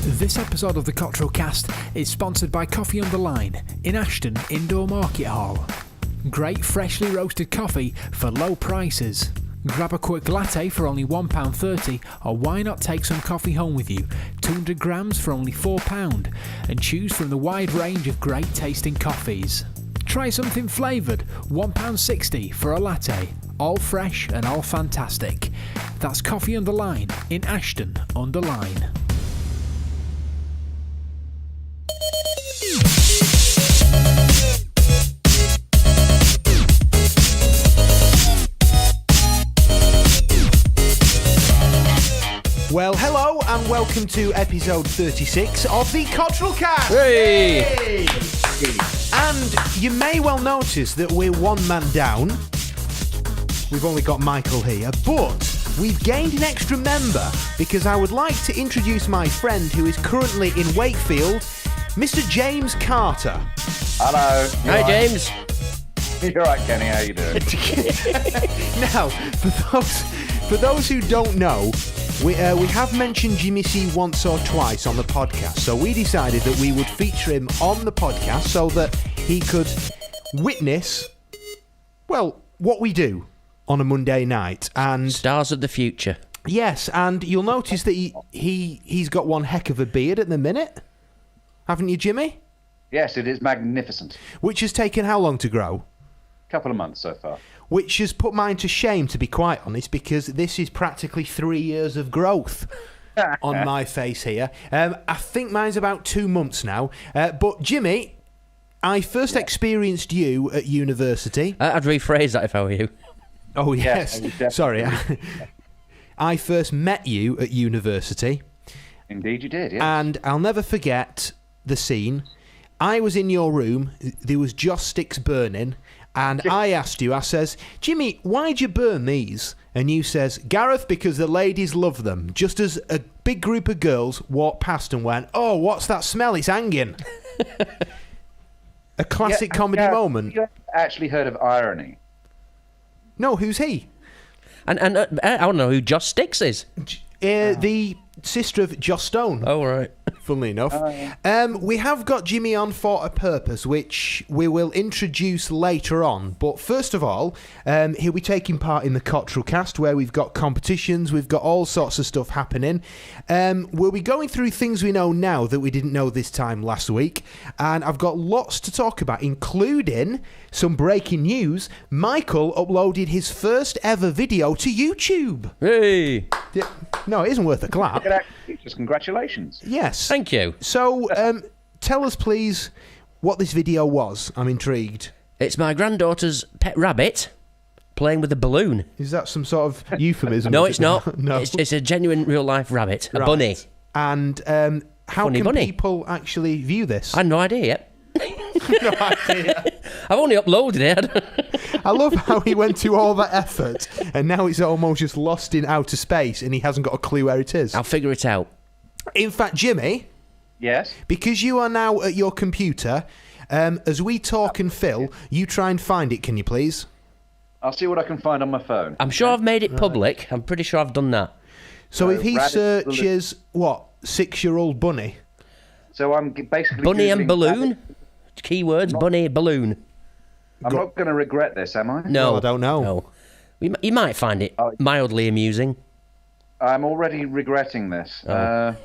This episode of the Cottrell Cast is sponsored by Coffee on the Line in Ashton Indoor Market Hall. Great freshly roasted coffee for low prices. Grab a quick latte for only £1.30, or why not take some coffee home with you, 200 grams for only £4, and choose from the wide range of great tasting coffees. Try something flavoured, £1.60 for a latte, all fresh and all fantastic. That's Coffee on the Line in Ashton under Line. Well, hello and welcome to episode 36 of the Cottrell Cast. Hey! And you may well notice that we're one man down. We've only got Michael here, but we've gained an extra member because I would like to introduce my friend who is currently in Wakefield, Mr. James Carter. Hello. Hi, James. You're right, Kenny. How you doing? Now, for those who don't know, we have mentioned Jimmy C once or twice on the podcast, so we decided that we would feature him on the podcast so that he could witness, well, what we do on a Monday night. And Stars of the future. yes, and you'll notice that he's got one heck of a beard at the minute, haven't you, Jimmy? Yes, it is magnificent. Which has taken how long to grow? Couple of months so far. Which has put mine to shame, to be quite honest, because this is practically 3 years of growth on my face here. I think mine's about 2 months now. But Jimmy, I first experienced you at university. I'd rephrase that if I were you. Oh, yes. Yeah, Sorry. I first met you at university. Indeed you did, yes. And I'll never forget the scene. I was in your room. There was joss sticks burning. And I asked you, I says, Jimmy, why'd you burn these? And you says, Gareth, because the ladies love them. Just as a big group of girls walked past and went, oh, what's that smell? It's hanging. A classic comedy moment. You actually heard of irony? No, who's he? And I don't know who Joss Sticks is. The sister of Joss Stone. Oh, right. Funnily enough. We have got Jimmy on for a purpose, which we will introduce later on. But first of all, he'll be taking part in the Cottrell Cast, where we've got competitions, we've got all sorts of stuff happening. We'll be going through things we know now that we didn't know this time last week. And I've got lots to talk about, including some breaking news. Michael uploaded his first ever video to YouTube. Hey! No, it isn't worth a clap. Just congratulations. Yes. Thank you. So, tell us, please, what this video was. I'm intrigued. It's my granddaughter's pet rabbit playing with a balloon. Is that some sort of euphemism? No, it's not. No. It's a genuine real-life rabbit. A Right. bunny. And how Funny can bunny. people actually view this? I had no idea yet. No idea. I've only uploaded it. I love how he went to all that effort, and now it's almost just lost in outer space, and he hasn't got a clue where it is. I'll figure it out. In fact, Jimmy, Yes? because you are now at your computer, as we talk and fill, you try and find it, can you please? I'll see what I can find on my phone. I'm sure I've made it public. I'm pretty sure I've done that. So if he rabbit searches, what, 6-year-old bunny? So I'm basically Bunny and Googling balloon? rabbit. Keywords, bunny, balloon. I'm not going to regret this, am I? No. Well, I don't know. No. You might find it Oh. mildly amusing. I'm already regretting this. Oh.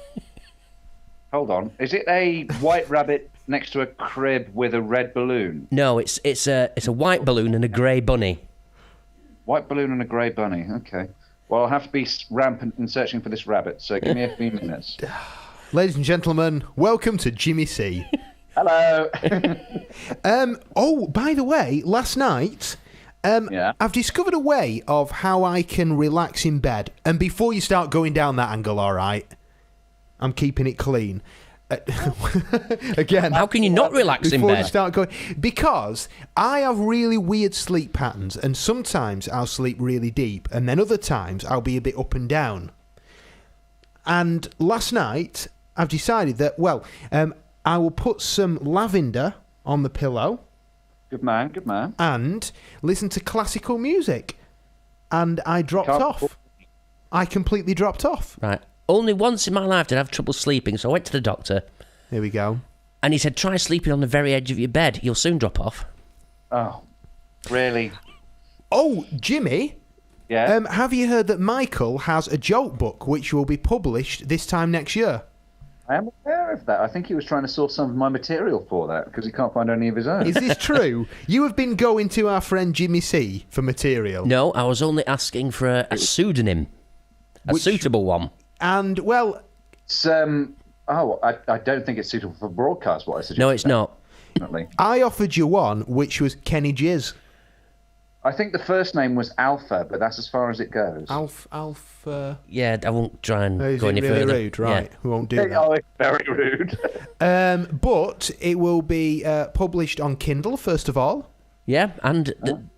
Hold on. Is it a white rabbit next to a crib with a red balloon? No, it's a white balloon and a grey bunny. White balloon and a grey bunny. Okay. Well, I'll have to be rampant in searching for this rabbit, so give me a few minutes. Ladies and gentlemen, welcome to Jimmy C. Hello. Oh, by the way, last night, Yeah. I've discovered a way of how I can relax in bed. And before you start going down that angle, all right, I'm keeping it clean. Again, How can you not relax in before you bed? start going, because I have really weird sleep patterns, and sometimes I'll sleep really deep, and then other times I'll be a bit up and down. And last night, I've decided that, well, I will put some lavender on the pillow. Good man, good man. And listen to classical music. And I dropped Can't- off. I completely dropped off. Right. Only once in my life did I have trouble sleeping, so I went to the doctor, Here we go. and he said, try sleeping on the very edge of your bed. You'll soon drop off. Oh, really? Oh, Jimmy, Yeah. have you heard that Michael has a joke book which will be published this time next year? I am aware of that. I think he was trying to source some of my material for that because he can't find any of his own. Is this true? You have been going to our friend Jimmy C for material. No, I was only asking for a pseudonym. A Which- suitable one. And, well, It's, I don't think it's suitable for broadcast, what I suggested. No, it's not. Definitely. I offered you one which was Kenny Jizz. I think the first name was Alpha, but that's as far as it goes. Alpha. Yeah, I won't try and Is go it any really further. rude? Right, Yeah. we won't do that. Oh, it's very rude. But it will be published on Kindle, first of all. Yeah, and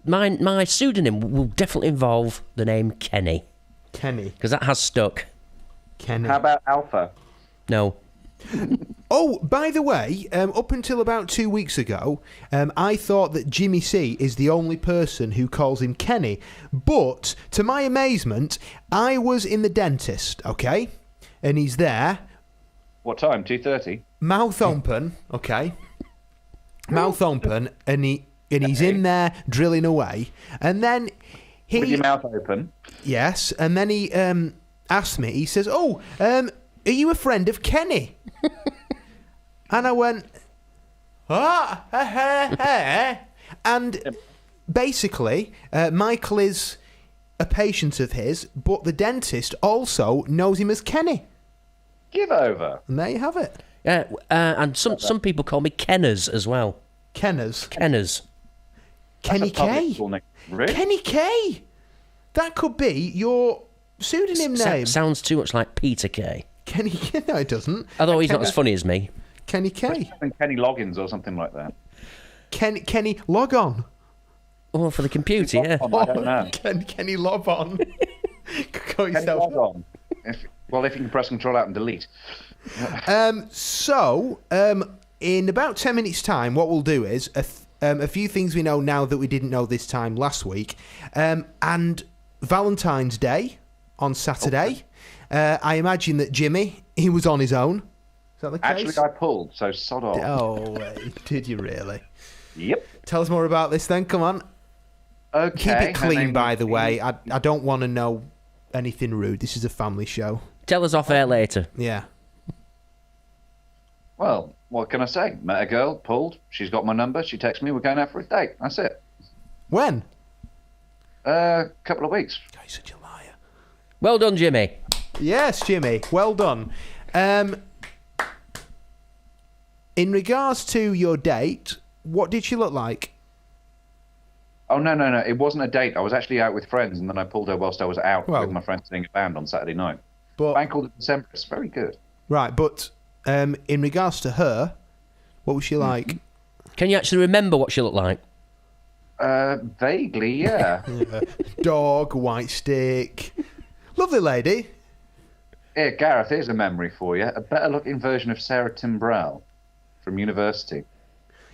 my pseudonym will definitely involve the name Kenny, Kenny. because that has stuck. Kenny. How about Alpha? No. Oh, by the way, up until about 2 weeks ago, I thought that Jimmy C is the only person who calls him Kenny. But, to my amazement, I was in the dentist, okay? And he's there, What time? 2:30? mouth open, okay? Mouth open, and he's in there drilling away. And then With he... your mouth open. Yes, and then he asked me, he says, "Oh, are you a friend of Kenny?" And I went, and basically, Michael is a patient of his, but the dentist also knows him as Kenny. Give over. And there you have it. Yeah, and some people call me Kenners as well. Kenners. Kenners. Kenny That's a public K. school name. Really? Kenny K. That could be your pseudonym name. Sounds too much like Peter K. Kenny K. No, it doesn't. Although he's not as funny as me. Kenny K. Kenny Loggins or something like that. Kenny Log On. Oh, for the computer, yeah. I don't know. Kenny Log On. Call Kenny yourself. Log On. If you can press Control Out and Delete. So, in about 10 minutes' time, what we'll do is a few things we know now that we didn't know this time last week. And Valentine's Day on Saturday. I imagine that Jimmy, he was on his own. Is that the case? Actually, I pulled, so sod off. Oh, did you really? Yep. Tell us more about this then, come on. Okay. Keep it her clean, name by was- the way. I don't want to know anything rude. This is a family show. Tell us off air later. Yeah. Well, what can I say? Met a girl, pulled. She's got my number. She texts me. We're going out for a date. That's it. When? Couple of weeks. God, you're such a liar. Well done, Jimmy. Yes, Jimmy. Well done. In regards to your date, what did she look like? Oh, no. It wasn't a date. I was actually out with friends, and then I pulled her whilst I was out Well- with my friends singing a band on Saturday night. But Band called December. It's very good. right, but in regards to her, what was she like? Can you actually remember what she looked like? Vaguely, yeah. Dog, white stick, lovely lady. Here, Gareth, here's a memory for you. A better-looking version of Sarah Timbrell from university.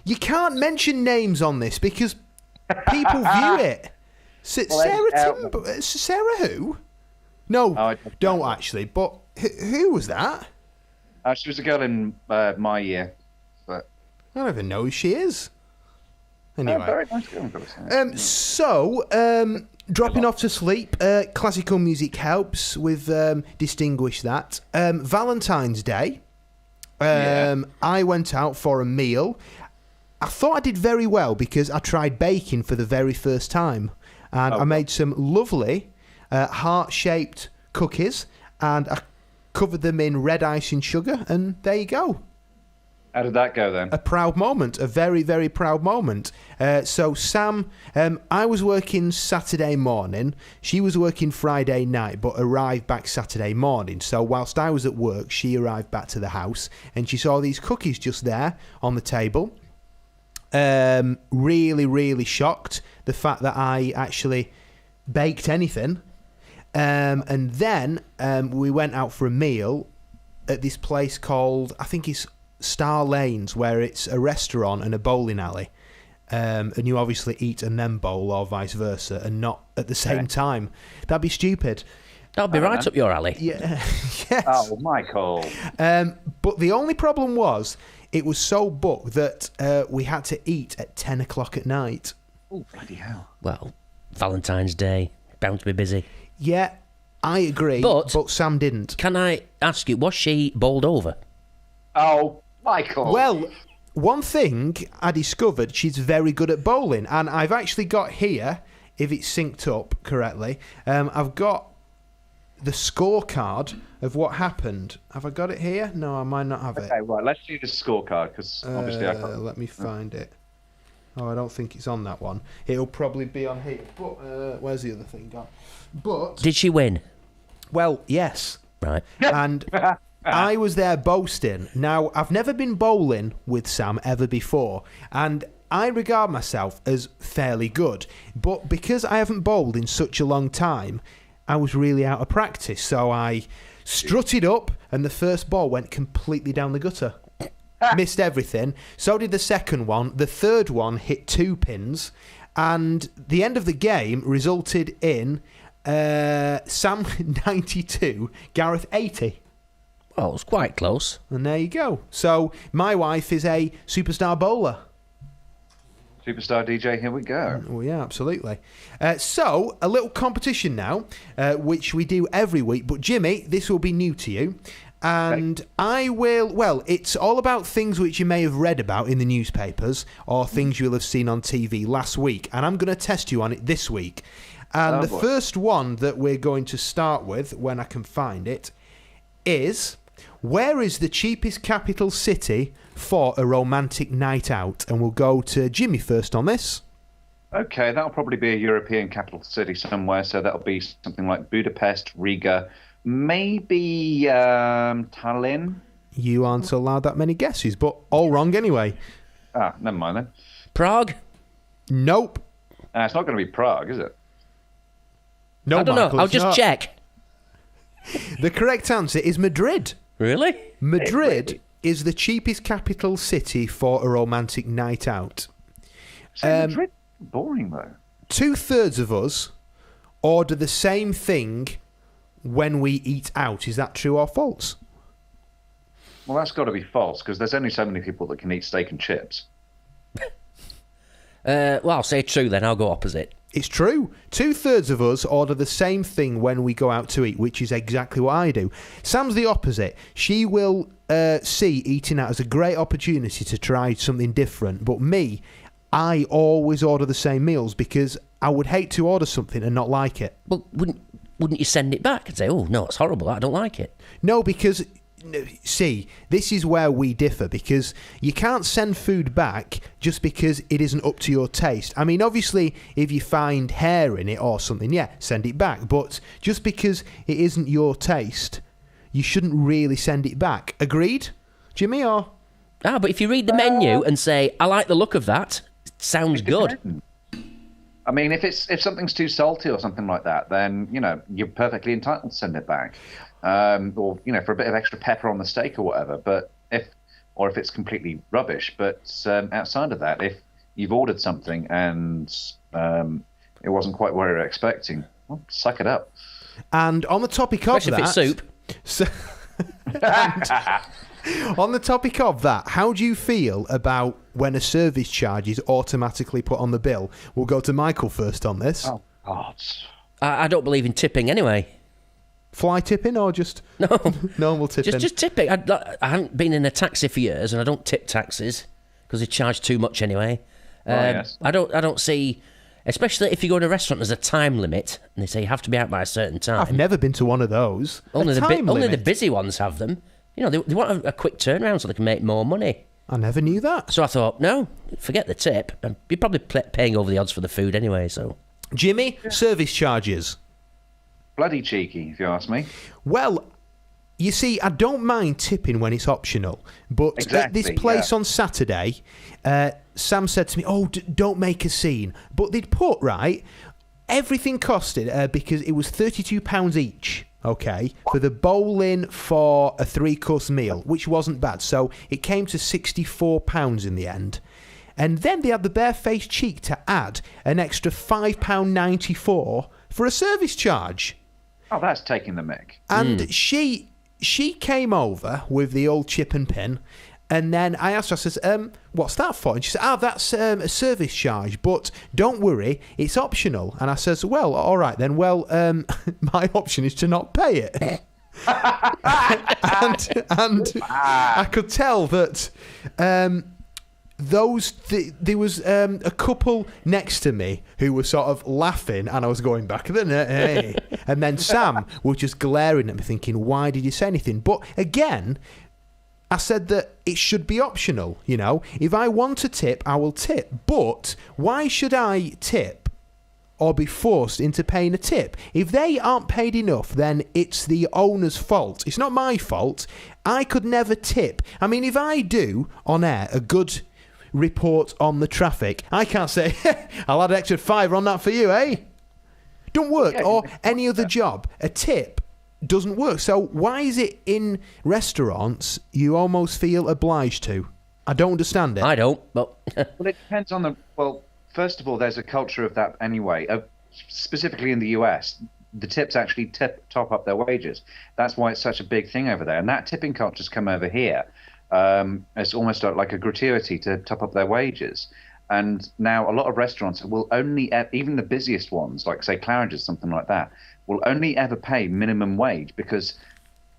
You can't mention names on this because people view it. Well, Sarah who? No, Oh, I don't actually. But who was that? She was a girl in my year. But I don't even know who she is. Anyway. very nice girl, I've got to say. So, dropping off to sleep. Classical music helps. We've distinguished that. Valentine's Day. I went out for a meal. I thought I did very well because I tried baking for the very first time. And I made some lovely heart-shaped cookies. And I covered them in red icing sugar. And there you go. How did that go then? A proud moment, a very, very proud moment. So Sam, I was working Saturday morning. She was working Friday night, but arrived back Saturday morning. So whilst I was at work, she arrived back to the house and she saw these cookies just there on the table. Really, really shocked the fact that I actually baked anything. And then we went out for a meal at this place called, I think it's Star Lanes, where it's a restaurant and a bowling alley, and you obviously eat and then bowl or vice versa and not at the same time. That'd be stupid. That'll be right up your alley. Yeah, yes. Oh, Michael. But the only problem was it was so booked that we had to eat at 10 o'clock at night. Oh, bloody hell. Well, Valentine's Day, bound to be busy. Yeah, I agree, but Sam didn't. Can I ask you, was she bowled over? Oh, Michael. Well, one thing I discovered, she's very good at bowling, and I've actually got here, if it's synced up correctly, I've got the scorecard of what happened. Have I got it here? No, I might not have it. Okay, right, let's do the scorecard, because obviously I can't... Let me find it. Oh, I don't think it's on that one. It'll probably be on here. But where's the other thing gone? But Did she win? well, yes. Right. And I was there boasting. Now, I've never been bowling with Sam ever before, and I regard myself as fairly good. But because I haven't bowled in such a long time, I was really out of practice. So I strutted up, and the first ball went completely down the gutter. Missed everything. So did the second one. The third one hit 2 pins, and the end of the game resulted in Sam 92, Gareth 80. Oh, it was quite close. And there you go. So my wife is a superstar bowler. Superstar DJ, here we go. Oh, yeah, absolutely. So, a little competition now, which we do every week. But, Jimmy, this will be new to you. And I will... Well, it's all about things which you may have read about in the newspapers or things you'll have seen on TV last week. And I'm going to test you on it this week. And the first one that we're going to start with, when I can find it, is... Where is the cheapest capital city for a romantic night out? And we'll go to Jimmy first on this. Okay, that'll probably be a European capital city somewhere, so that'll be something like Budapest, Riga, maybe Tallinn. You aren't allowed that many guesses, but all wrong anyway. Ah, never mind then. Prague? Nope. It's not going to be Prague, is it? No, I don't Michael, know. I'll it's just not. check. The correct answer is Madrid. Really? Madrid is the cheapest capital city for a romantic night out. Madrid, boring though. 2/3 of us order the same thing when we eat out. Is that true or false? Well, that's got to be false, because there's only so many people that can eat steak and chips. Well, I'll say true then. I'll go opposite. It's true. 2/3 of us order the same thing when we go out to eat, which is exactly what I do. Sam's the opposite. She will see eating out as a great opportunity to try something different. But me, I always order the same meals because I would hate to order something and not like it. Well, wouldn't you send it back and say, oh, no, it's horrible. I don't like it. No, because... See, this is where we differ, because you can't send food back just because it isn't up to your taste. I mean, obviously, if you find hair in it or something, yeah, send it back. But just because it isn't your taste, you shouldn't really send it back. Agreed, Jimmy, or...? But if you read the menu and say, I like the look of that, it sounds good. I mean, if something's too salty or something like that, then, you're perfectly entitled to send it back. Or, for a bit of extra pepper on the steak or whatever. But if it's completely rubbish. But outside of that, if you've ordered something and it wasn't quite what you were expecting, well, suck it up. And on the topic of Especially that... if it's soup. On the topic of that, how do you feel about when a service charge is automatically put on the bill? We'll go to Michael first on this. Oh, God. I don't believe in tipping anyway. Fly tipping or just normal tipping? Just tipping. I haven't been in a taxi for years, and I don't tip taxis because they charge too much anyway. Yes. I don't see, especially if you go to a restaurant, there's a time limit, and they say you have to be out by a certain time. I've never been to one of those. Only the busy ones have them. They want a quick turnaround so they can make more money. I never knew that. So I thought, no, forget the tip. You're probably paying over the odds for the food anyway. So, Jimmy, service charges. Bloody cheeky, if you ask me. Well, you see, I don't mind tipping when it's optional, but at this place on Saturday, Sam said to me, don't make a scene. But they'd put, everything costed, because it was £32 each, okay, for the bowling for a 3-course meal, which wasn't bad. So it came to £64 in the end. And then they had the barefaced cheek to add an extra £5.94 for a service charge. Oh, that's taking the mick. And she came over with the old chip and pin, and then I asked her, I says, what's that for? And she said, that's a service charge, but don't worry, it's optional. And I says, well, all right then. Well, my option is to not pay it. and I could tell that there was a couple next to me who were sort of laughing, and I was going back, hey. And then Sam was just glaring at me thinking, why did you say anything? But again, I said that it should be optional, you know. If I want to tip, I will tip. But why should I tip or be forced into paying a tip? If they aren't paid enough, then it's the owner's fault. It's not my fault. I could never tip. I mean, if I do on air a good report on the traffic, I can't say, I'll add an extra £5 on that for you, eh? Don't work. Yeah, or any other job. A tip doesn't work. So why is it in restaurants you almost feel obliged to? I don't understand it. I don't, but... Well, it depends on the... Well, first of all, there's a culture of that anyway. Specifically in the US, the tips actually top up their wages. That's why it's such a big thing over there. And that tipping culture's come over here. It's almost like a gratuity to top up their wages. And now a lot of restaurants will only, even the busiest ones, like say Claridge's, something like that, will only ever pay minimum wage because,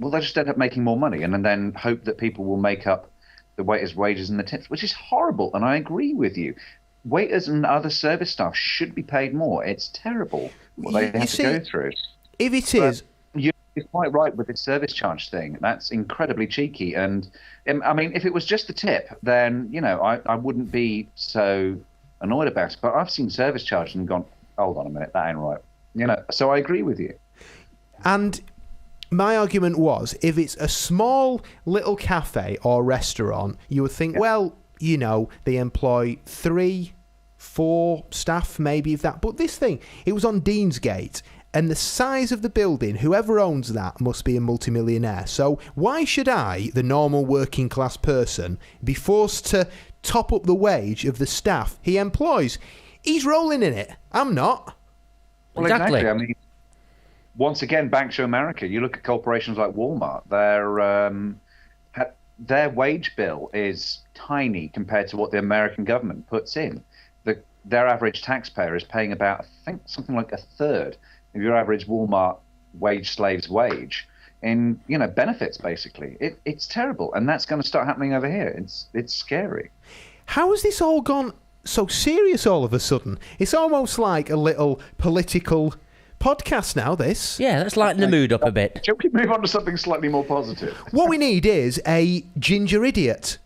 well, they just end up making more money and then hope that people will make up the waiters' wages and the tips, which is horrible. And I agree with you. Waiters and other service staff should be paid more. It's terrible what they have to go through. If it is... You're quite right with this service charge thing. That's incredibly cheeky. And I mean, if it was just the tip, then, you know, I wouldn't be so annoyed about it. But I've seen service charges and gone, hold on a minute, that ain't right. You know, so I agree with you. And my argument was, if it's a small little cafe or restaurant, you would think, well, you know, they employ 3, 4 staff, maybe if that. But this thing, it was on Deansgate. And the size of the building, whoever owns that must be a multimillionaire. So why should I, the normal working class person, be forced to top up the wage of the staff he employs? He's rolling in it. I'm not. Well, exactly. I mean, once again, back to America. You look at corporations like Walmart. Their wage bill is tiny compared to what the American government puts in. Their average taxpayer is paying about, I think, something like a third of your average Walmart wage slave's wage in, you know, benefits, basically. It's terrible, and that's going to start happening over here. It's scary. How has this all gone so serious all of a sudden? It's almost like a little political podcast now, this. Yeah, let's lighten the mood up a bit. Shall we move on to something slightly more positive? What we need is a ginger idiot.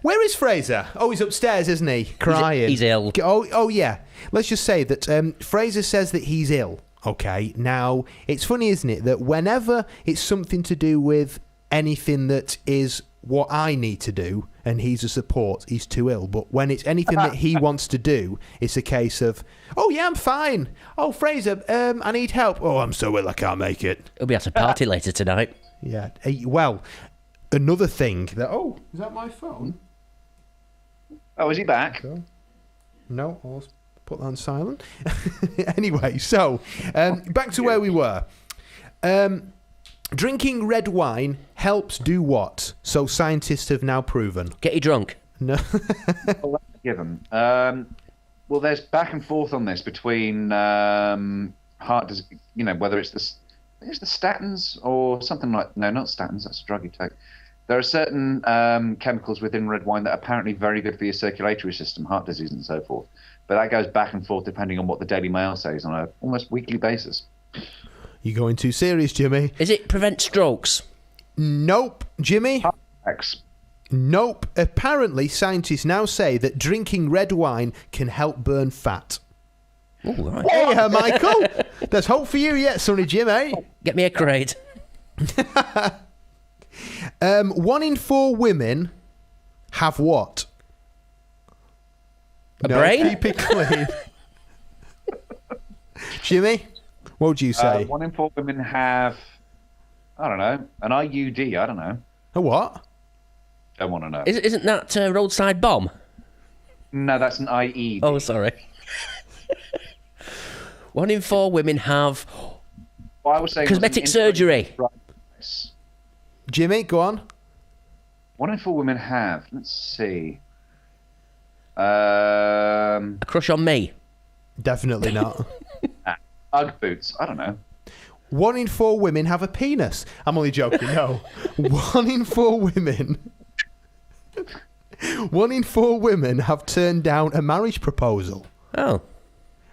Where is Fraser? Oh, he's upstairs, isn't he? Crying. He's ill. Oh, yeah. Let's just say that Fraser says that he's ill. Okay, now, it's funny, isn't it, that whenever it's something to do with anything that is what I need to do, and he's a support, he's too ill. But when it's anything that he wants to do, it's a case of, oh, yeah, I'm fine. Oh, Fraser, I need help. Oh, I'm so ill, I can't make it. He'll be at a party later tonight. Yeah, well, another thing that... Oh, is that my phone? Oh, is he back? No, I'll put that on silent. Anyway, so back to where we were. Drinking red wine helps do what? So scientists have now proven. Get you drunk. No. Well, that's a given. Well, there's back and forth on this between heart disease, you know, whether it's the statins or something like... No, not statins, that's a drug you take. There are certain chemicals within red wine that are apparently very good for your circulatory system, heart disease and so forth. But that goes back and forth depending on what the Daily Mail says on a almost weekly basis. You're going too serious, Jimmy. Is it prevent strokes? Nope. Jimmy? X. Nope. Apparently, scientists now say that drinking red wine can help burn fat. Oh, right. Hey, Michael. There's hope for you yet, Sonny Jim, eh? Get me a crate. 1 in 4 women have what? A brain? Keep it clean. Jimmy, what would you say? 1 in 4 women have, I don't know, an IUD. I don't know. A what? Don't want to know. Isn't that a roadside bomb? No, that's an IED. Oh, sorry. 1 in 4 women have... What I was saying Cosmetic was surgery. Jimmy, go on. 1 in 4 women have. Let's see. A crush on me. Definitely not. Ugg boots. I don't know. 1 in 4 women have a penis. I'm only joking. No. 1 in 4 women. 1 in 4 women have turned down a marriage proposal. Oh.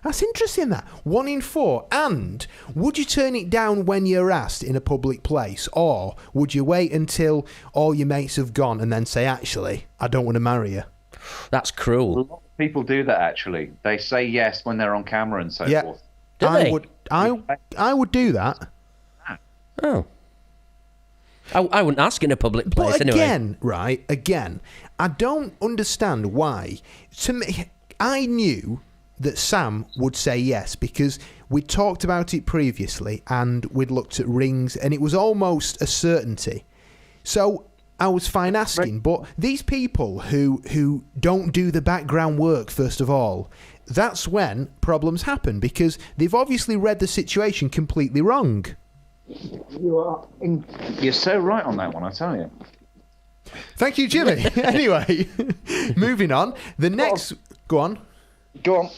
That's interesting, that. 1 in 4. And would you turn it down when you're asked in a public place? Or would you wait until all your mates have gone and then say, actually, I don't want to marry you? That's A cruel. lot of people do that, actually. They say yes when they're on camera and so Yeah. forth. Do I they? would do that. Oh. I wouldn't ask in a public place But anyway. again, I don't understand why. To me, I knew that Sam would say yes because we'd talked about it previously and we'd looked at rings and it was almost a certainty. So I was fine asking, but these people who don't do the background work, first of all, that's when problems happen because they've obviously read the situation completely wrong. You're so right on that one, I tell you. Thank you, Jimmy. Anyway, moving on. The next... Go on. Go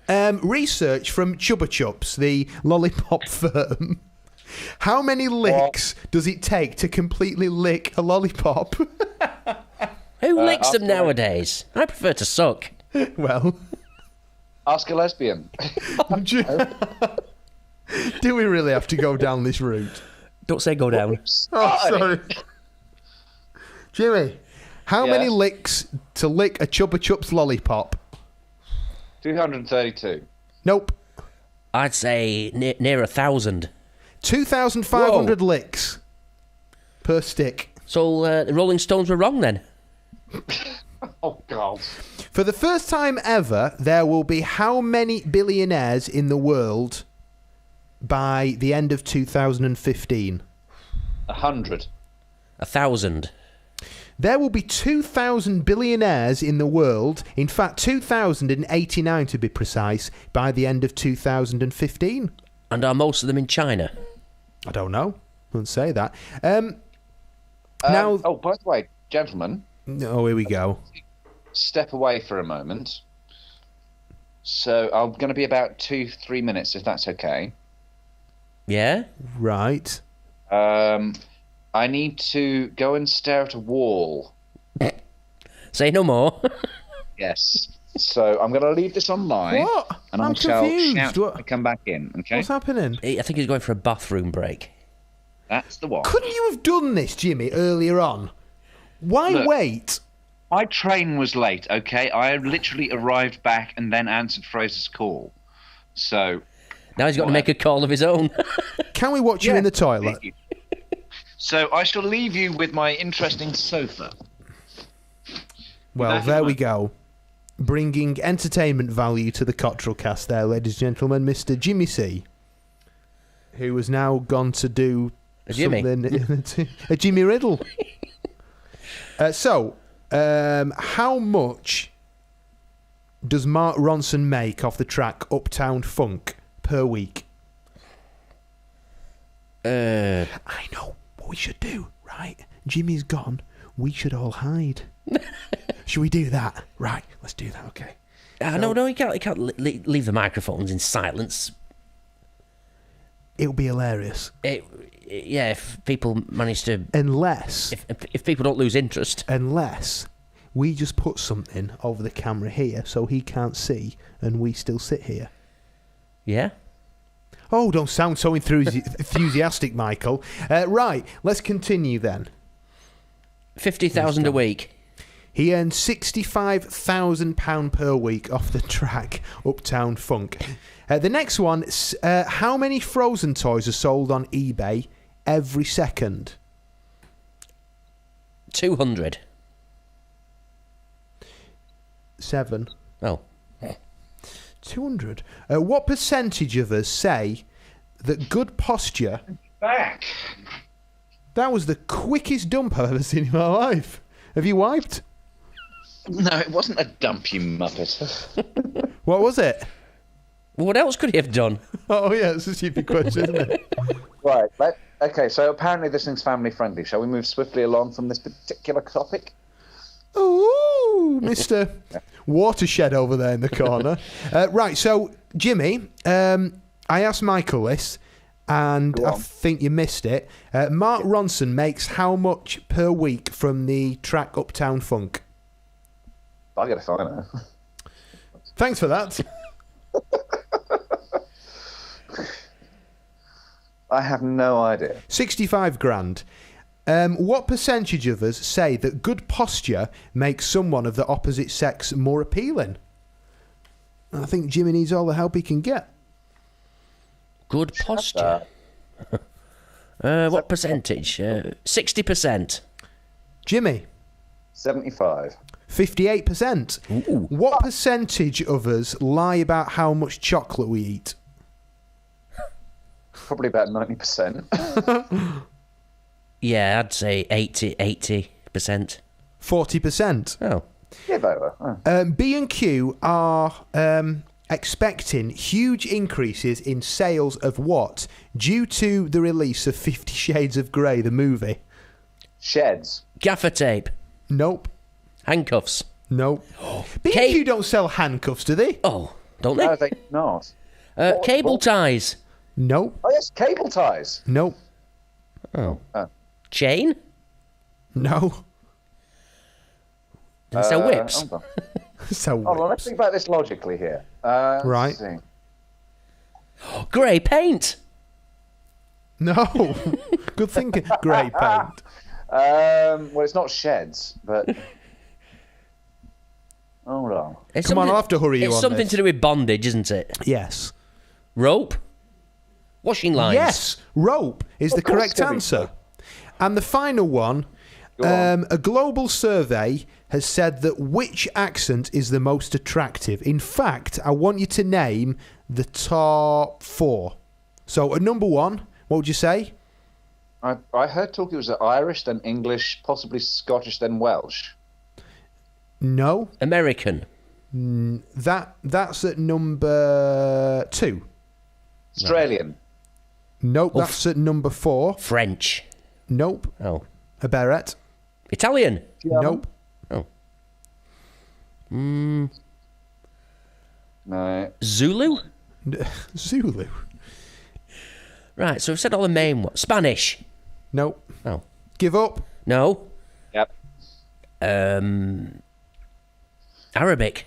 on. Research from Chupa Chups, the lollipop firm. How many licks does it take to completely lick a lollipop? Who licks them after- nowadays? I prefer to suck. Well, Ask a lesbian. do we really have to go down this route? Don't say go down. Oh, sorry. Jimmy, how Yes? many licks to lick a Chupa Chups lollipop? 232. Nope. I'd say near 1,000. 2,500 licks per stick. So the Rolling Stones were wrong then. Oh, God. For the first time ever, there will be how many billionaires in the world by the end of 2015? 100. 1,000. There will be 2,000 billionaires in the world, in fact 2,089 to be precise, by the end of 2015. And are most of them in China? I don't know. Wouldn't say that. Now... Oh, by the way, gentlemen, Oh, here we go. step away for a moment. So I'm going to be about 2-3 minutes, if that's okay. Yeah? Right. I need to go and stare at a wall. Say no more. Yes. So I'm going to leave this online. What? And I'm I shall confused. shout What? when I come back in. Okay. What's happening? I think he's going for a bathroom break. That's the one. Couldn't you have done this, Jimmy, earlier on? Why Look. wait? My train was late. Okay. I literally arrived back and then answered Fraser's call. So. Now he's got to make a call of his own. Can we watch you in the toilet? So I shall leave you with my interesting sofa. Well, Back in there a we moment. go. Bringing entertainment value to the Cottrell cast there, ladies and gentlemen, Mr. Jimmy C, who has now gone to do A Jimmy. something... a Jimmy Riddle. How much does Mark Ronson make off the track Uptown Funk per week? I know what we should do, right? Jimmy's gone. We should all hide. Should we do that? Right, let's do that, okay. No, you can't leave the microphones in silence. It'll be hilarious. Yeah, if people manage to... Unless If people don't lose interest. we just put something over the camera here so he can't see and we still sit here. Yeah? Oh, don't sound so enthusiastic, Michael. Right, let's continue then. 50,000 a week. He earned £65,000 per week off the track Uptown Funk. The next one, how many Frozen toys are sold on eBay every second? 200. 7. Oh. 200. What percentage of us say that good posture... Back. That was the quickest dump I've ever seen in my life. Have you wiped? No, it wasn't a dump, you muppet. What was it? What else could he have done? Oh, yeah, it's a stupid question, isn't it? Right. Okay, so apparently this thing's family friendly. Shall we move swiftly along from this particular topic? Ooh, Mr. Watershed over there in the corner. Right, so, Jimmy, I asked Michael this, and I think you missed it. Mark Ronson makes how much per week from the track Uptown Funk? I gotta find out. Thanks for that. I have no idea. 65 grand. What percentage of us say that good posture makes someone of the opposite sex more appealing? I think Jimmy needs all the help he can get. Good posture. What percentage? 60%. Jimmy? 75. 58%. Ooh. What percentage of us lie about how much chocolate we eat? Probably about 90%. Yeah, I'd say 80%. 40%. Oh. Give over. B&Q are expecting huge increases in sales of what due to the release of 50 Shades of Grey, the movie? Sheds. Gaffer tape. Nope. Handcuffs. Nope. B&Q don't sell handcuffs, do they? Oh, don't they? No, they not. Cable ties. Nope. Oh, yes, cable ties. Nope. Oh. Chain? No. They sell whips. Hold on. So Hold on, let's think about this logically here. Right. Let's see. Grey paint. No. Good thinking. Grey paint. Well, it's not sheds, but... Hold on. It's Come on, something- I'll have to hurry you It's on something this. to do with bondage, isn't it? Yes. Rope. Washing lines. Yes. Rope is the course correct it's gonna be answer. And the final one, Go on. a global survey has said that which accent is the most attractive. In fact, I want you to name the top 4. So at number 1, what would you say? I heard talk it was Irish, then English, possibly Scottish, then Welsh. No. American. That's at number 2. Australian. Nope, that's at number 4. French. Nope. Oh. A beret. Italian. Nope. Oh. No. Zulu? Zulu. Right, so we've said all the main ones. Spanish. Nope. Oh. Give up. No. Yep. Arabic.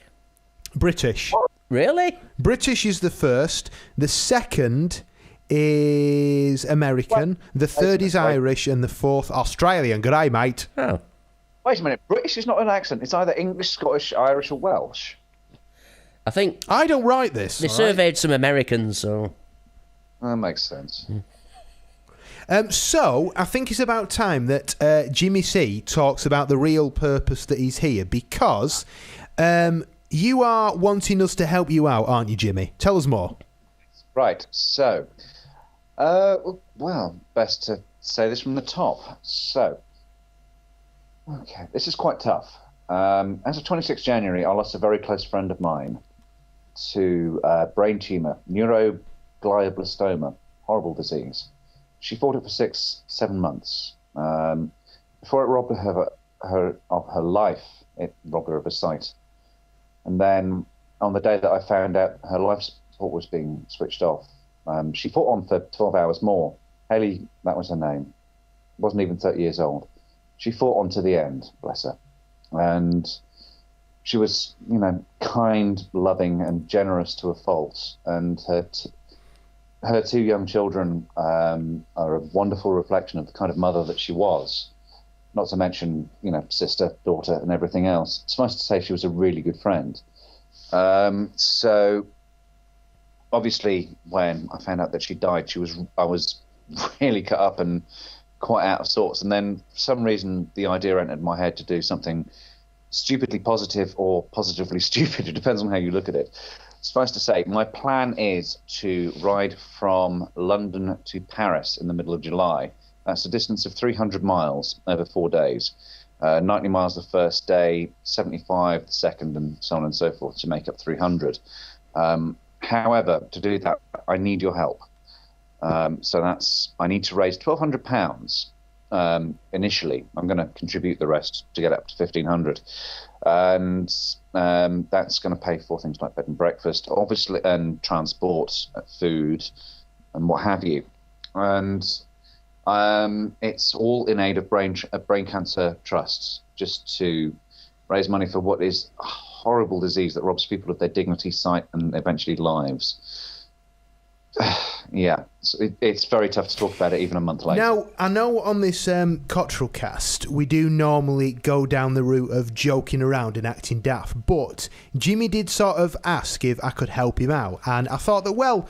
British. Really? British is the first. The second is American. The third is Irish, and the fourth Australian. Good eye, mate. Oh. Wait a minute. British is not an accent. It's either English, Scottish, Irish, or Welsh. I think I don't write this. they all right? surveyed some Americans, so... That makes sense. So I think it's about time that Jimmy C talks about the real purpose that he's here, because you are wanting us to help you out, aren't you, Jimmy? Tell us more. Right. So, well, best to say this from the top. So, okay, this is quite tough. As of 26th January, I lost a very close friend of mine to brain tumour, neuroglioblastoma, horrible disease. She fought it for 6-7 months. Before it robbed her of her life, it robbed her of her sight. And then on the day that I found out her life support was being switched off, she fought on for 12 hours more. Haley, that was her name. Wasn't even 30 years old. She fought on to the end, bless her. And she was, kind, loving, and generous to a fault. And her 2 young children are a wonderful reflection of the kind of mother that she was. Not to mention, sister, daughter, and everything else. Suffice to say, she was a really good friend. So, obviously, when I found out that she died, I was really cut up and quite out of sorts. And then, for some reason, the idea entered my head to do something stupidly positive or positively stupid. It depends on how you look at it. Suffice to say, my plan is to ride from London to Paris in the middle of July. That's a distance of 300 miles over 4 days. 90 miles the first day, 75 the second, and so on and so forth to make up 300. However, to do that, I need your help. So I need to raise £1,200 initially. I'm going to contribute the rest to get up to £1,500, and that's going to pay for things like bed and breakfast, obviously, and transport, food, and what have you. And it's all in aid of brain cancer trusts, just to raise money for what is a horrible disease that robs people of their dignity, sight, and eventually lives. Yeah, it's very tough to talk about it even a month later. Now, I know on this Cottrell cast, we do normally go down the route of joking around and acting daft, but Jimmy did sort of ask if I could help him out, and I thought that, well,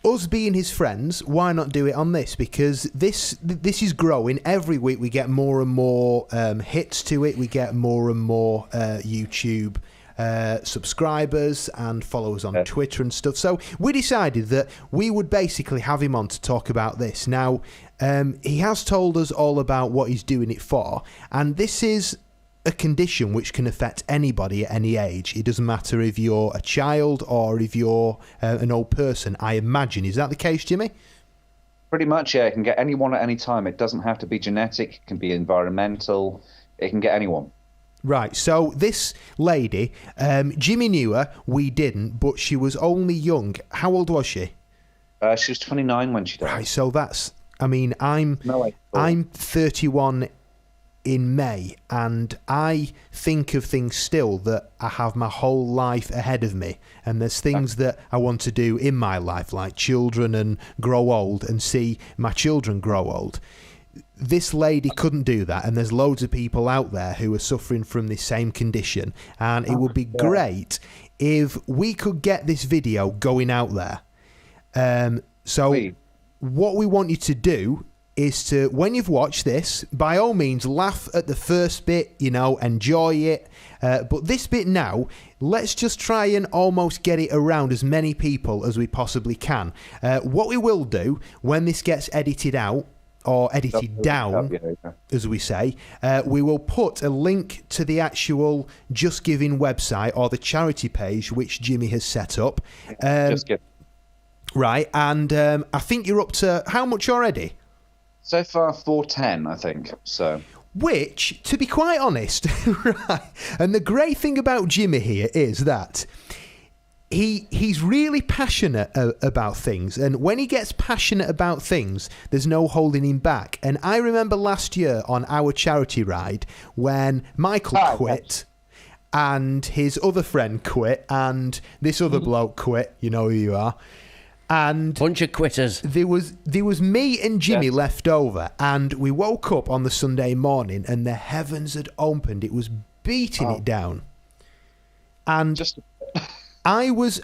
us being his friends, why not do it on this? Because this is growing. Every week we get more and more hits to it. We get more and more YouTube subscribers and followers on Twitter and stuff. So we decided that we would basically have him on to talk about this. Now, he has told us all about what he's doing it for, and this is a condition which can affect anybody at any age. It doesn't matter if you're a child or if you're an old person, I imagine. Is that the case, Jimmy? Pretty much, yeah. It can get anyone at any time. It doesn't have to be genetic. It can be environmental. It can get anyone. Right, so this lady, Jimmy knew her, we didn't, but she was only young. How old was she? She was 29 when she died. Right, so that's, I mean, I'm 31 in May, and I think of things still that I have my whole life ahead of me, and there's things that I want to do in my life, like children, and grow old and see my children grow old. This lady couldn't do that, and there's loads of people out there who are suffering from this same condition, and it would be great if we could get this video going out there. So what we want you to do is to, when you've watched this, by all means laugh at the first bit, enjoy it, but this bit now, let's just try and almost get it around as many people as we possibly can. What we will do when this gets edited out, or edited down, as we say, we will put a link to the actual Just Giving website or the charity page which Jimmy has set up. Just Give. Right, and I think you're up to how much already? So far, 410, I think. So, which, to be quite honest, right, and the great thing about Jimmy here is that he's really passionate about things, and when he gets passionate about things, there's no holding him back. And I remember last year on our charity ride when Michael quit, and his other friend quit, and this other bloke quit. You know who you are. And bunch of quitters. There was me and Jimmy left over, and we woke up on the Sunday morning, and the heavens had opened. It was beating it down, and I was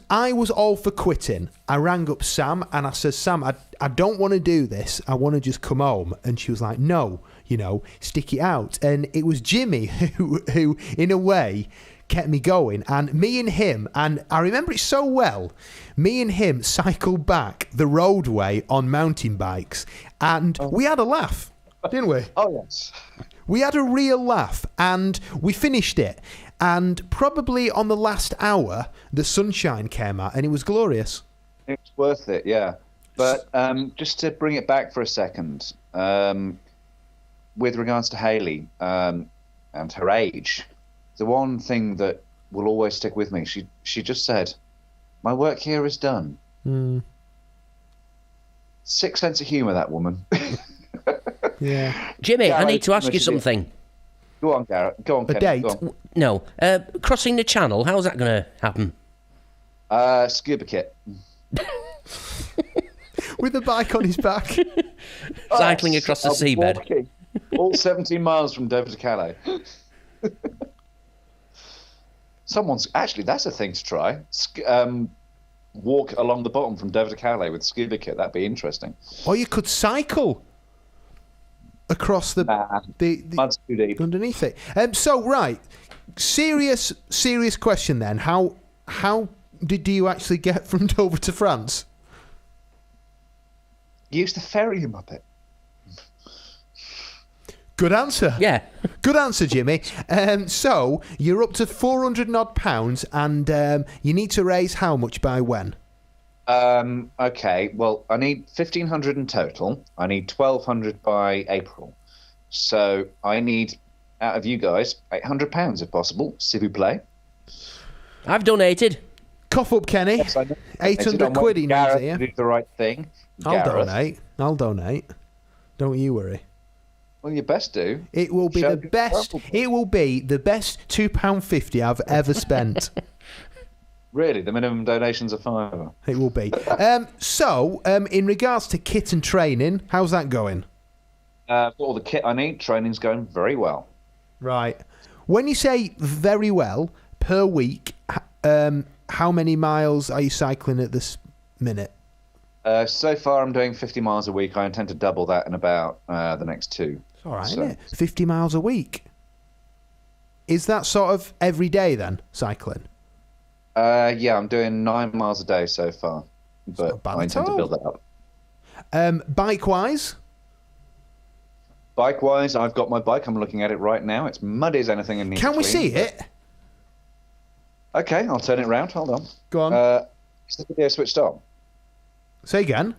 all for quitting. I rang up Sam and I said, Sam, I don't want to do this. I want to just come home. And she was like, no, stick it out. And it was Jimmy who in a way kept me going. And me and him, and I remember it so well, me and him cycled back the roadway on mountain bikes, and we had a laugh, didn't we? Oh, yes. We had a real laugh, and we finished it. And probably on the last hour, the sunshine came out, and it was glorious. It was worth it, yeah. But just to bring it back for a second, with regards to Hayley and her age, the one thing that will always stick with me, she just said, my work here is done. Sick sense of humour, that woman. Yeah. Jimmy, Gareth, I need to ask you something. Go on, Gareth. Go on, A Kenny. date? Go on. No. Crossing the channel, how's that going to happen? Scuba kit. With a bike on his back. Cycling across the seabed. Walking. All 17 miles from Dover to Calais. Actually, that's a thing to try. Walk along the bottom from Dover to Calais with scuba kit. That'd be interesting. Or you could cycle across the mud's too deep. underneath it. So right, serious question then. How did you actually get from Dover to France? You used to ferry him up it. Good answer. Yeah. Good answer, Jimmy. So you're up to £400 odd, and you need to raise how much by when? Okay, well, I need 1,500 in total. I need 1,200 by April. So I need, out of you guys, £800 if possible, s'il vous plaît. I've donated. Cough up, Kenny. Yes, I know. 800 quid he needs Gareth here. to do the right thing. I'll Gareth. donate. Don't you worry. Well, you best do. It will be Show the your best. purple. It will be the best £2.50 I've ever spent. Really, the minimum donation's a £5. It will be. So, in regards to kit and training, how's that going? All the kit I need, training's going very well. Right. When you say very well per week, how many miles are you cycling at this minute? So far, I'm doing 50 miles a week. I intend to double that in about the next 2. It's all right, So- isn't it? 50 miles a week. Is that sort of every day then, cycling? Yeah, I'm doing 9 miles a day so far, but not bad I at intend to all. build that up. Bike-wise? Bike-wise, I've got my bike. I'm looking at it right now. It's muddy as anything and needs Can we clean, see but- it? Okay, I'll turn it round. Hold on. Go on. Is the video switched on? Say again.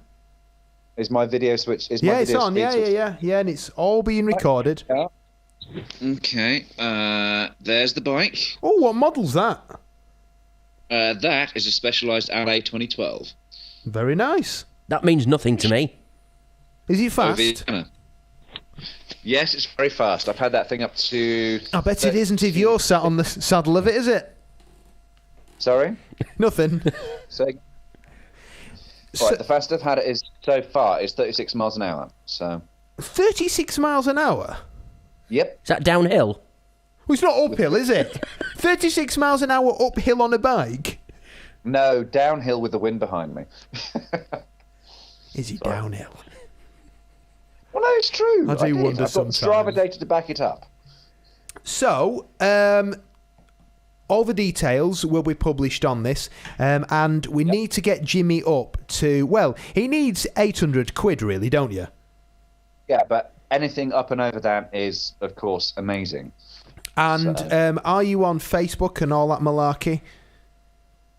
Is my video switch? Is Yeah, my it's video on. speed Yeah, switched? and it's all being recorded. Yeah. Okay. There's the bike. Oh, what model's that? That is a Specialized LA 2012. Very nice. That means nothing to me. Is it fast? Yes, it's very fast. I've had that thing up to. I bet it isn't if you're sat on the saddle of it, is it? Sorry. Nothing. So, So- right, the fastest I've had it is so far is 36 miles an hour. So, 36 miles an hour? yep. Is that downhill? Well, it's not uphill, is it? 36 miles an hour uphill on a bike? No, downhill with the wind behind me. Is it downhill? Well, no, it's true. I do did. wonder I've got sometimes. Strava data to back it up. So, all the details will be published on this, and we need to get Jimmy up to, well, he needs 800 quid, really, don't you? Yeah, but anything up and over that is, of course, amazing. And are you on Facebook and all that malarkey?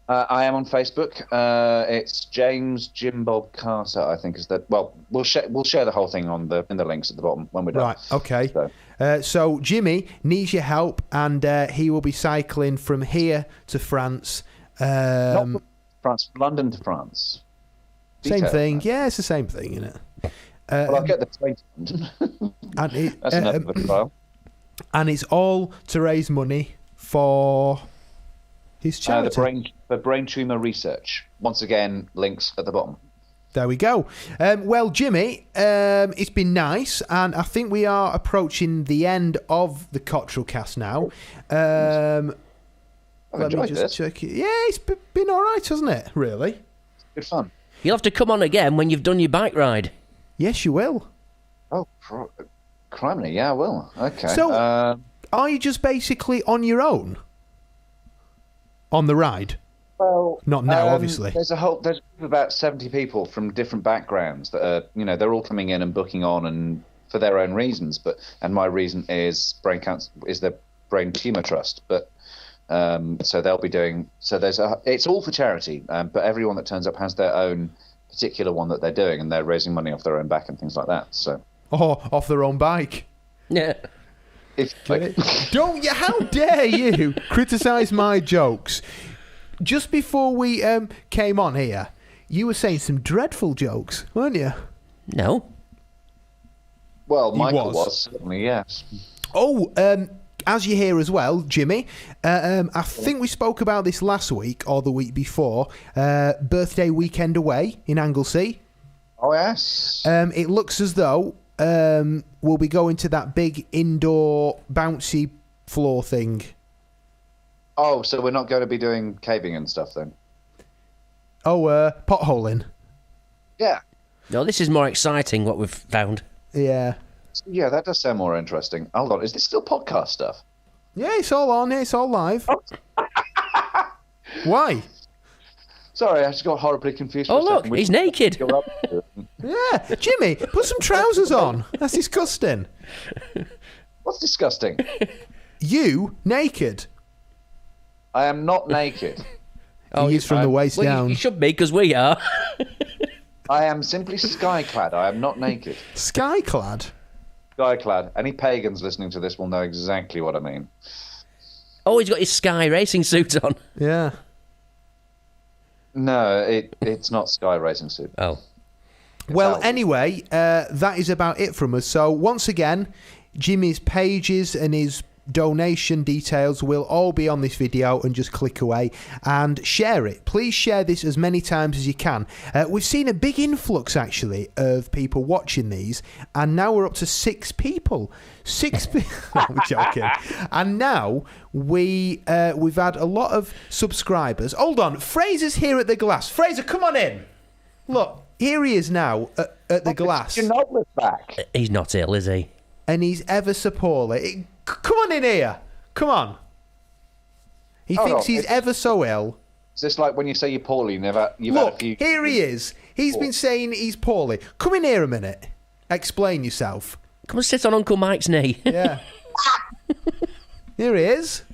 I am on Facebook. It's James Jim Bob Carter, I think is that. Well, we'll share the whole thing in the links at the bottom when we're done. Right, okay. So, So Jimmy needs your help, and he will be cycling from here to France. not from France, from London to France. Same Detail, thing. man. Yeah, it's the same thing, isn't it? Well, I'll get the train to London. And That's enough of a trial. and it's all to raise money for his charity. The brain tumor research. Once again, links at the bottom. There we go. Well, Jimmy, it's been nice, and I think we are approaching the end of the Cottrell cast now. I've Let me enjoyed just this. check it. Yeah, it's been all right, hasn't it? Really? Good fun. You'll have to come on again when you've done your bike ride. Yes, you will. Oh, criminy. Yeah, I will. Okay. So, are you just basically on your own on the ride? well, Not now, obviously. There's about 70 people from different backgrounds that are, they're all coming in and booking on and for their own reasons. And my reason is brain cancer, is the Brain Tumor Trust. But so they'll be doing. So it's all for charity. But everyone that turns up has their own particular one that they're doing, and they're raising money off their own back and things like that. So Or off their own bike? Yeah. if Don't you? How dare you criticise my jokes? Just before we came on here, you were saying some dreadful jokes, weren't you? No. well, Michael was. was certainly, yes. Oh, as you hear as well, Jimmy, I think we spoke about this last week or the week before. Birthday weekend away in Anglesey. Oh yes. It looks as though we'll be going to that big indoor bouncy floor thing. Oh, so we're not going to be doing caving and stuff then? Oh, potholing. Yeah. No, this is more exciting, what we've found. Yeah. Yeah, that does sound more interesting. Hold on, is this still podcast stuff? Yeah, it's all on. It's all live. Why? Sorry, I just got horribly confused. For Oh, a look, second. he's naked. Go up to it. Yeah, Jimmy, put some trousers on. That's disgusting. What's disgusting? You naked. I am not naked. He is from the waist down. You should be, because we are. I am simply sky-clad. I am not naked. Sky-clad? Sky-clad. Any pagans listening to this will know exactly what I mean. Oh, he's got his Sky racing suit on. Yeah. No, it's not Sky racing suit. Oh. Well, out. anyway, that is about it from us. So, once again, Jimmy's pages and his donation details will all be on this video, and just click away and share it. Please share this as many times as you can. We've seen a big influx, actually, of people watching these, and now we're up to 6 people. 6 people. I'm joking. And now we've had a lot of subscribers. Hold on, Fraser's here at the glass. Fraser, come on in. Look. Here he is now at the glass. Your novelist back. He's not ill, is he? And he's ever so poorly. Come on in here. Come on. He thinks he's ever so ill. Is this like when you say you're poorly, you've had a Look, few... here he is. He's been saying he's poorly. Come in here a minute. Explain yourself. Come and sit on Uncle Mike's knee. Yeah. Here he is.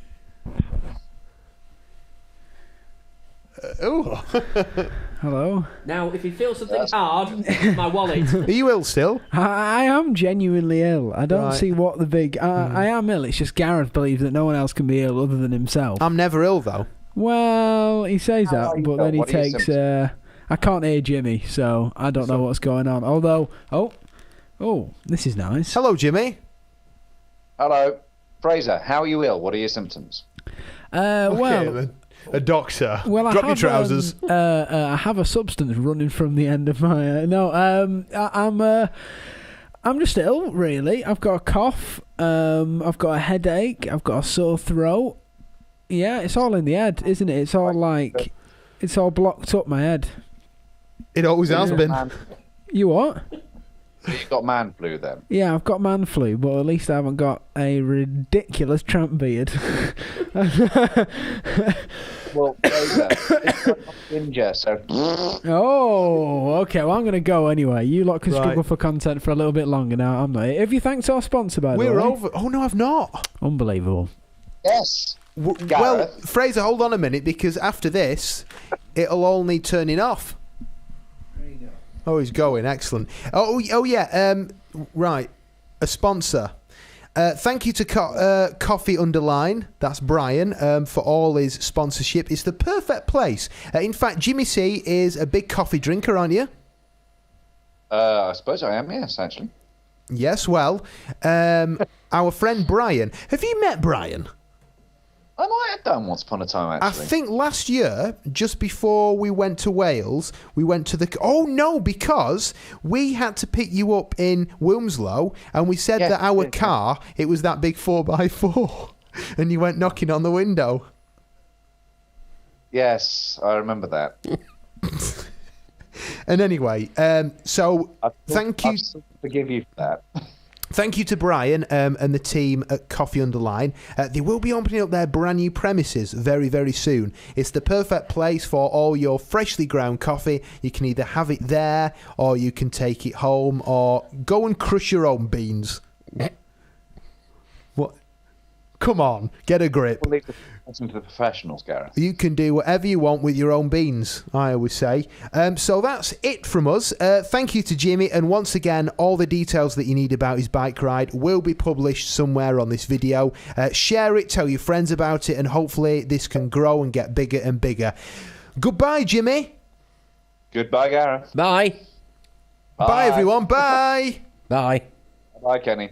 Oh. Hello. Now, if you feel something hard, my wallet. Are you ill still? I am genuinely ill. I don't Right. see what the big... I am ill. It's just Gareth believes that no one else can be ill other than himself. I'm never ill, though. Well, he says How that, are you, but Phil? then he What are your takes... I can't hear Jimmy, so I don't know what's going on. Although... Oh, this is nice. Hello, Jimmy. Hello. Fraser, how are you ill? What are your symptoms? Well... A doctor. Well, Drop your trousers. I have a substance running from the end of my. I'm just ill, really. I've got a cough. I've got a headache. I've got a sore throat. Yeah, it's all in the head, isn't it? It's all like, it's all blocked up my head. It always has been. You what? You've got man flu then? Yeah, I've got man flu, but at least I haven't got a ridiculous tramp beard. Well, Fraser, it's like ginger, so... Oh, okay. Well, I'm going to go anyway. You lot can Right. struggle for content for a little bit longer now. I'm not. Have you thanked our sponsor, by the way? We're over. Oh, no, I've not. Unbelievable. Yes. Well, Gareth. Fraser, hold on a minute, because after this, it'll all need turning off. There you go. Oh, he's going. Excellent. Oh yeah. Right. A sponsor. Thank you to Coffee Underline, that's Brian, for all his sponsorship. It's the perfect place. In fact, Jimmy C is a big coffee drinker, aren't you? I suppose I am, yes, actually. Yes, well, our friend Brian. Have you met Brian? I might have done once upon a time, I actually. think last year, just before we went to Wales, we went to the... Oh, no, because we had to pick you up in Wilmslow, and we said that our car, it was that big 4x4, and you went knocking on the window. Yes, I remember that. And anyway, so thank you... I forgive you for that. Thank you to Brian and the team at Coffee Underline. They will be opening up their brand new premises very, very soon. It's the perfect place for all your freshly ground coffee. You can either have it there, or you can take it home, or go and crush your own beans. What? Come on, get a grip. We'll leave the to the professionals, Gareth. You can do whatever you want with your own beans, I always say. So that's it from us. Thank you to Jimmy, and once again, all the details that you need about his bike ride will be published somewhere on this video. Share it, tell your friends about it, and hopefully this can grow and get bigger and bigger. Goodbye, Jimmy. Goodbye, Gareth. Bye. Bye everyone. Bye. Bye. Bye, Kenny.